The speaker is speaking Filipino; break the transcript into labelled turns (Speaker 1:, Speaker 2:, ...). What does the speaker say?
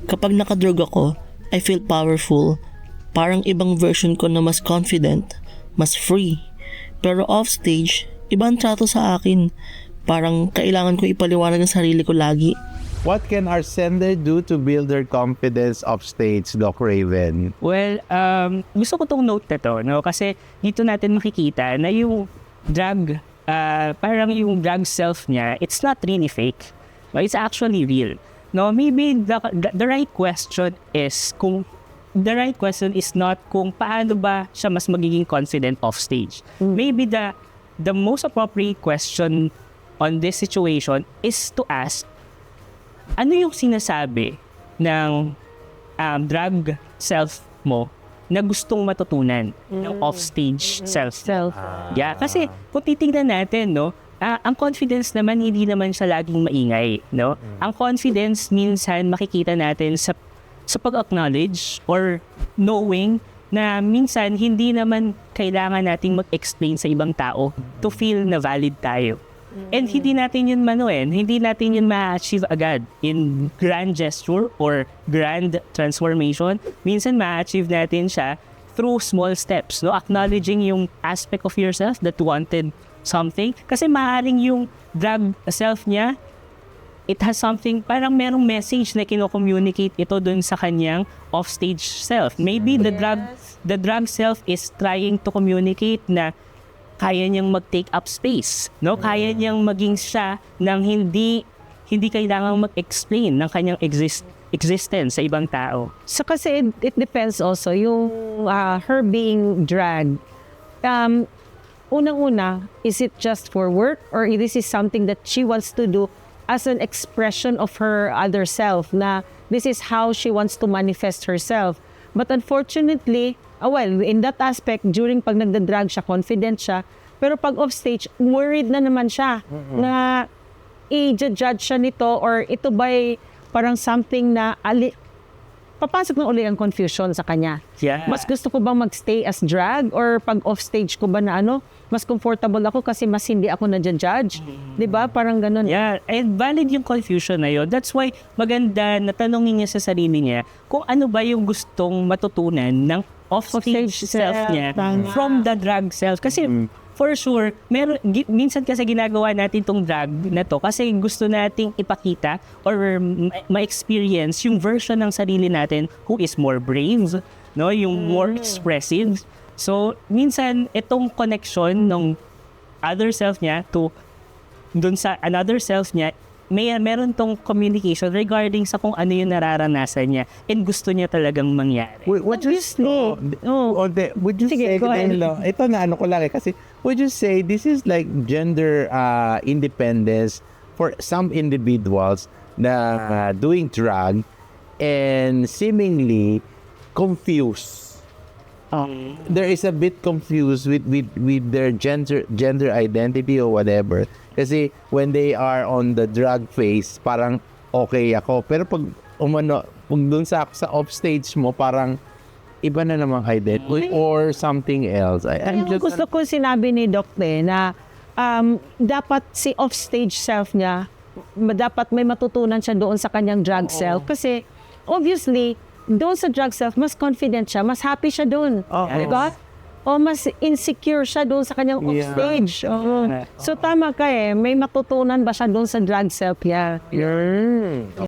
Speaker 1: Kapag nakadrug ako, I feel powerful. Parang ibang version ko na mas confident, mas free. Pero offstage, ibang trato sa akin. Parang kailangan ko ipaliwanag ang sarili ko lagi.
Speaker 2: What can our sender do to build their confidence offstage, Doc Raven?
Speaker 3: Well, gusto ko tong note na to, no? Kasi dito natin makikita na yung drug, parang yung drug self niya, it's not really fake. No? It's actually real. No, maybe the right question is not kung paano ba siya mas magiging confident offstage. Maybe the most appropriate question on this situation is to ask, ano yung sinasabi ng drug self mo na gustong matutunan ng offstage self? Yeah, kasi kung titingnan natin, no, ang confidence naman, hindi naman siya laging maingay, no? Ang confidence minsan makikita natin sa pag-acknowledge or knowing na minsan hindi naman kailangan nating mag-explain sa ibang tao to feel na valid tayo. And hindi natin yun hindi natin yun ma-achieve agad in grand gesture or grand transformation. Minsan ma-achieve natin siya through small steps, no? Acknowledging yung aspect of yourself that wanted something. Kasi maaaring yung drug self niya, it has something, parang merong message na kino-communicate ito dun sa kanyang offstage self. Maybe the drug self is trying to communicate na kaya niyang mag-take up space, no? Kaya niyang maging siya nang hindi kailangang mag-explain ng kanyang existence sa ibang tao.
Speaker 4: So kasi it depends also yung her being dragged. Unang-una, is it just for work or this is something that she wants to do as an expression of her other self, na this is how she wants to manifest herself? But unfortunately, in that aspect, during pag nagda-drag siya, confident siya, pero pag offstage, worried na naman siya na i-judge siya nito or ito ba'y parang something na papasok na uli ang confusion sa kanya.
Speaker 3: Yeah.
Speaker 4: Mas gusto ko bang magstay as drag or pag offstage ko ba na mas comfortable ako kasi mas hindi ako na-judge? Diba? Parang ganun.
Speaker 3: Yeah, and valid yung confusion na yun. That's why maganda na tanongin niya sa sarili niya kung ano ba yung gustong matutunan ng offstage self niya from the drug self. Kasi for sure, minsan kasi ginagawa natin tong drug na to kasi gusto nating ipakita or ma-experience yung version ng sarili natin who is more brave, no? Yung more expressive. So, minsan, itong connection ng other self niya to dun sa another self niya, meron tong communication regarding sa kung ano yung nararanasan niya and gusto niya talagang mangyari.
Speaker 2: Would you say, would you say, ito na ano ko lang kasi, would you say this is like gender independence for some individuals na doing drug and seemingly confused? There is a bit confused with their gender identity or whatever. Kasi when they are on the drug phase, parang okay ako. Pero pag dun sa offstage mo, parang iba na namang identity or something else.
Speaker 4: Gusto ko sinabi ni Doc na dapat si offstage self niya, dapat may matutunan siya doon sa kanyang drug self. Kasi obviously, doon sa drug self, mas confident siya, mas happy siya doon. Diba? O mas insecure siya doon sa kanyang offstage. So tama ka may matutunan ba siya doon sa drug self niya?